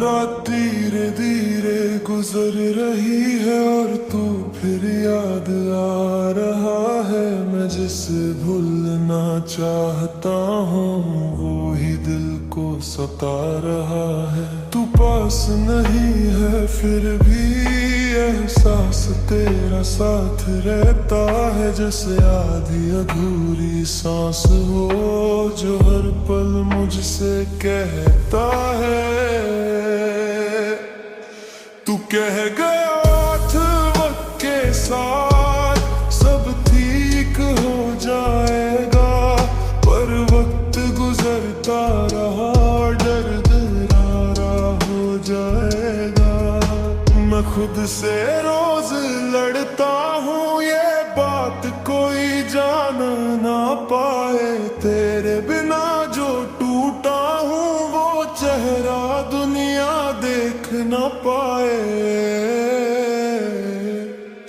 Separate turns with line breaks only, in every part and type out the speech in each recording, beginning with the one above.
रात धीरे धीरे गुजर रही है और तू फिर याद आ रहा है। मैं जिसे भूलना चाहता हूँ वो ही दिल को सता रहा है। तू पास नहीं है फिर भी एहसास तेरा साथ रहता है। जैसे आधी अधूरी सांस हो जो हर पल मुझसे कहता है। तू कह गया था वक्त के साथ सब ठीक हो जाएगा, पर वक्त गुजरता रहा दर्द नारा हो जाएगा। मैं खुद से रोज लड़ता हूँ ये बात कोई जान ना पाए। तेरे बिना जो टूटा हूँ वो चेहरा दुनिया देख ना पाए।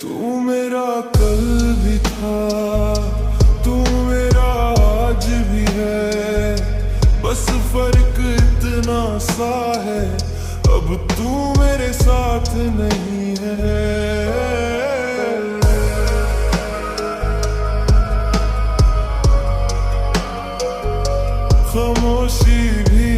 तू मेरा कल भी था, तू मेरा आज भी है, बस फर्क इतना सा है अब तू मेरे साथ नहीं है। खामोशी भी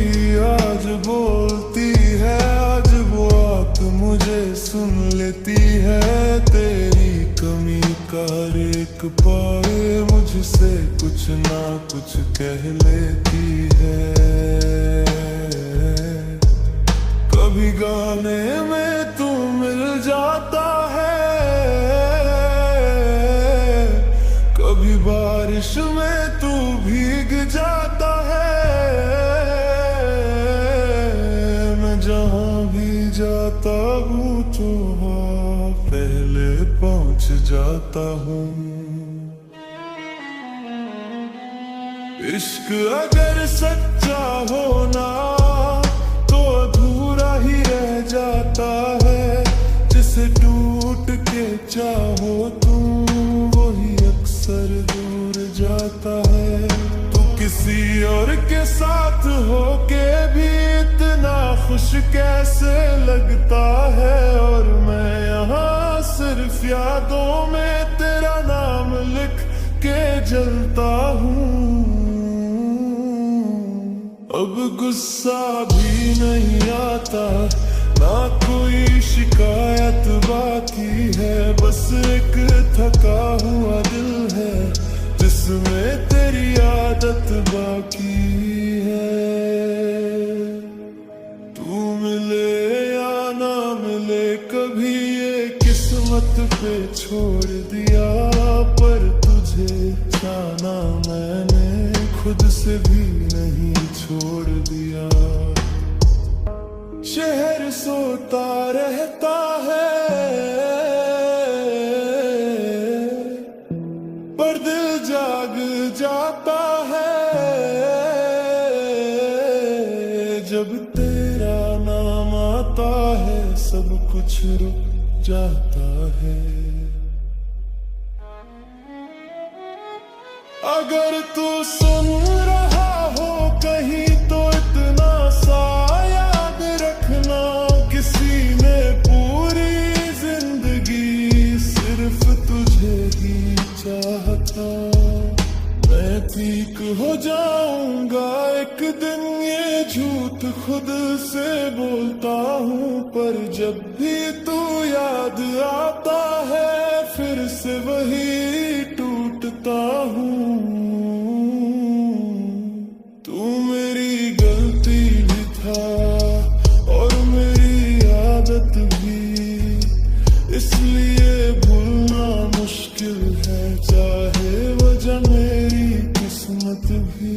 आज बोलती है, आज वो बात मुझे सुन लेती है। तेरी कमी का एक पाए मुझसे कुछ ना कुछ कह लेती है। कभी गाने में तू मिल जाता है, कभी बारिश में तू भीग जाता है। मैं जहाँ भी जाता हूँ तो हाँ पहले पहुँच जाता हूँ। इश्क अगर सच्चा होना तो अधूरा ही रह जाता है। जिसे टूट के चाहो तुम वही अक्सर दूर जाता है। तू किसी और के साथ होके भी इतना खुश कैसे लगता है, और मैं यहाँ सिर्फ यादों में तेरा नाम लिख के जलता हूँ। अब गुस्सा भी नहीं आता ना कोई शिकायत बाकी है, बस एक थका हुआ दिल है जिसमें तेरी आदत बाकी है। तू मिले या ना मिले कभी ये किस्मत पे छोड़ दिया, पर तुझे जाना मैंने खुद से भी नहीं छोड़ दिया। शहर सोता रहता है पर दिल जाग जाता है। जब तेरा नाम आता है सब कुछ रुक जाता है। अगर तू सुन रहा हो कहीं तो इतना सा याद रखना, किसी ने पूरी जिंदगी सिर्फ तुझे ही चाहता। मैं ठीक हो जाऊंगा एक दिन ये झूठ खुद से बोलता हूँ, पर जब भी तू याद आता है फिर से वही टूटता हूँ। तू मेरी गलती भी था और मेरी आदत भी, इसलिए भूलना मुश्किल है चाहे वजह मेरी किस्मत भी।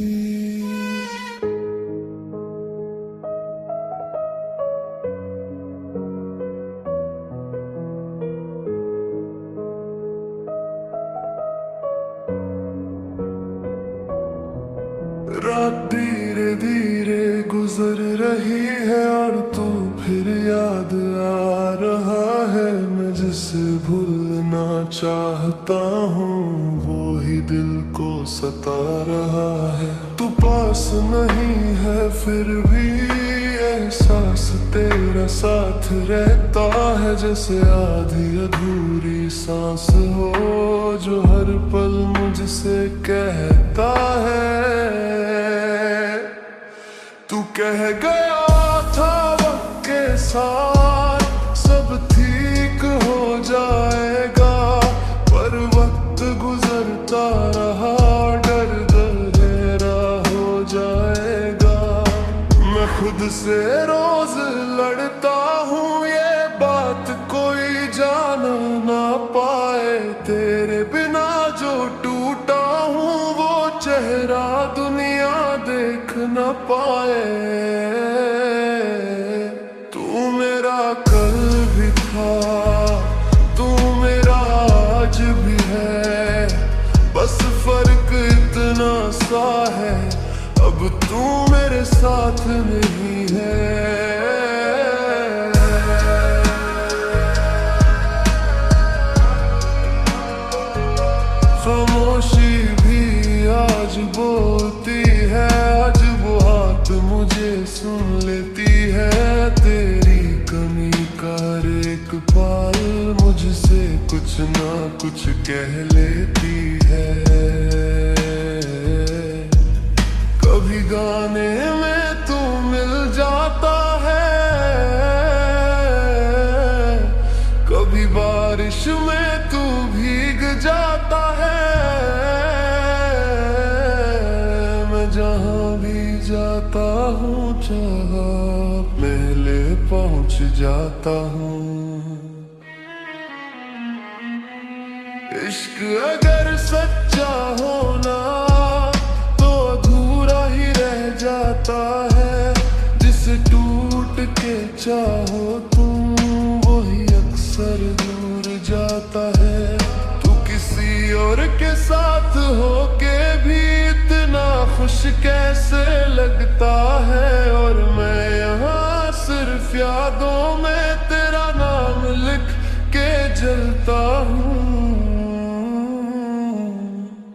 रात धीरे धीरे गुजर रही है और तू फिर याद आ रहा है। मैं जिसे भूलना चाहता हूँ वो ही दिल को सता रहा है। तू पास नहीं है फिर भी एहसास तेरा साथ रहता है, जैसे आधी अधूरी सांस हो जो हर पल मुझसे कहता है। तू कह गया था वक्त के साथ सब ठीक हो जाएगा, पर वक्त गुजरता रहा, डर गहरा हो जाएगा। मैं खुद से रोज लड़ता हूँ, ये बात कोई जान ना पाए। तेरे बिना जो टूटा हूँ, वो चेहरा दुनिया देख न पाए। तू मेरा कल भी था, तू मेरा आज भी है, बस फर्क इतना सा है, अब तू मेरे साथ नहीं है। खामोशी भी आज बोलती है, आज वो बात मुझे सुन लेती है। तेरी कमी का हर एक पल मुझसे कुछ ना कुछ कह लेती है। कभी गाने में तू मिल जाता है, कभी बारिश में तू भीग जाता है। मैं जहाँ भी जाता हूँ, जहाँ पहले पहुँच जाता हूँ। इश्क अगर सच्चा होना तो अधूरा ही रह जाता है, जिसे टूट के चाहो तुम वही अक्सर दूर जाता है। तू किसी और के साथ होके भी इतना खुश कैसे लगता है, और मैं यहाँ सिर्फ यादों में तेरा नाम लिख के जलता हूँ।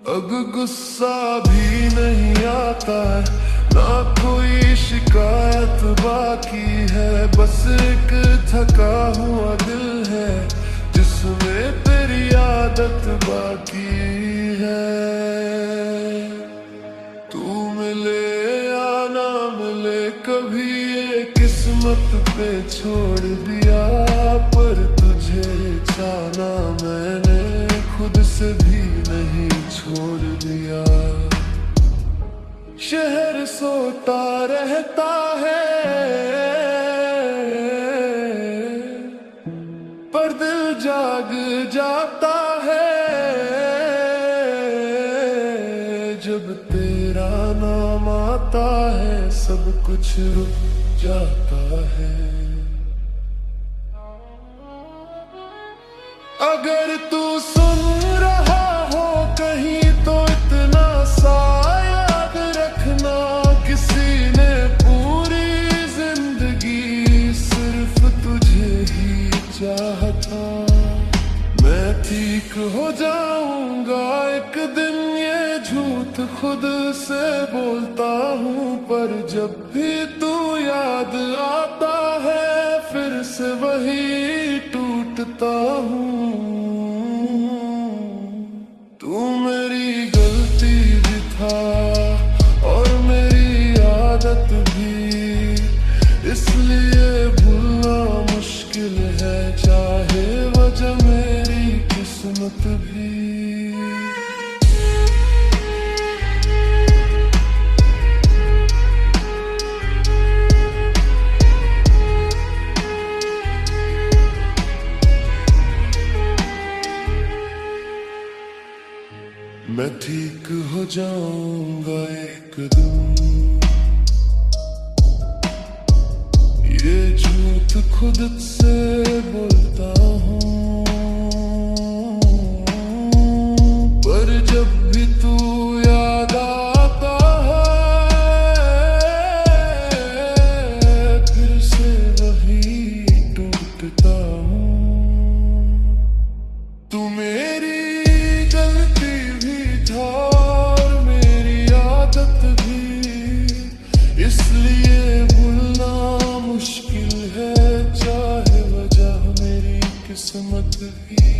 अब गुस्सा भी नहीं आता है, ना कोई शिकायत बाकी है, बस एक थका हुआ दिल है जिसमें तेरी आदत बाकी है। तू मिले या ना मिले कभी, ये किस्मत पे छोड़ दिया, पर तुझे चाहना मैंने खुद से भी नहीं छोड़ दिया। शहर सोता रहता है, पर दिल जाग जाता है, जब तेरा नाम आता है सब कुछ रुक जाता है। अगर तू सुन रहा हो कहीं तो इतना सा याद रखना, किसी ने पूरी जिंदगी सिर्फ तुझे ही चाहा था। मैं ठीक हो जाऊंगा एक दिन, ये झूठ खुद से बोलता हूँ, पर जब भी तू याद आता है फिर से वही टूटता हूँ। तू मेरी गलती भी था और मेरी आदत भी, इसलिए भूलना मुश्किल है, चाहे वजह मेरी किस्मत भी। मैं ठीक हो जाऊंगा एक दिन, ये झूठ खुद से बोलता हूँ, पर जब भी तू याद आता है फिर से वही टूटता हूँ। तू मेरी गलती भी था और मेरी आदत भी, इसलिए भूलना किस्मत ही।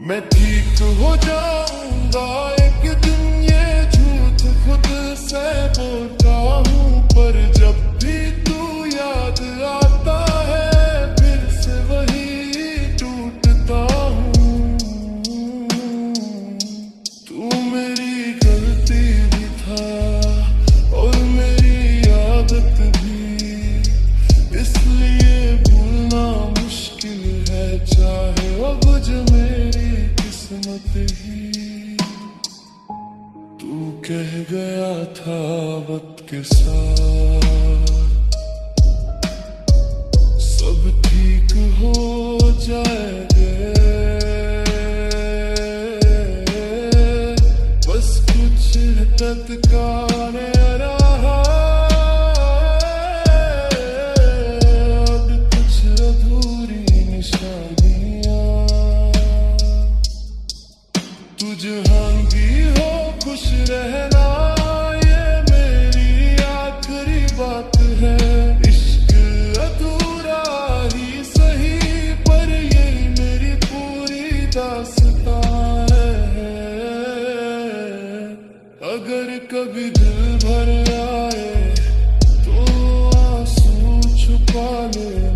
मैं ठीक हो जाऊंगा एक दिन, ये झूठ खुद से बोलता हूँ, पर जब भी तू याद आता है फिर से वही टूटता हूँ। तू मेरी गलती भी था और मेरी आदत भी, इसलिए भूलना मुश्किल है, चाहे अब जो मेरी किस्मत ही। तू कह गया था वक्त के साथ सब ठीक हो जाएगा, बस कुछ टकराने रहा, अब कुछ अधूरी निशानियां। तू जहां भी हो खुश रहना, ये मेरी आखिरी बात है। इश्क अधूरा ही सही, पर ये मेरी पूरी दास्तां है। अगर कभी दिल भर आए तो आंसू छुपा ले।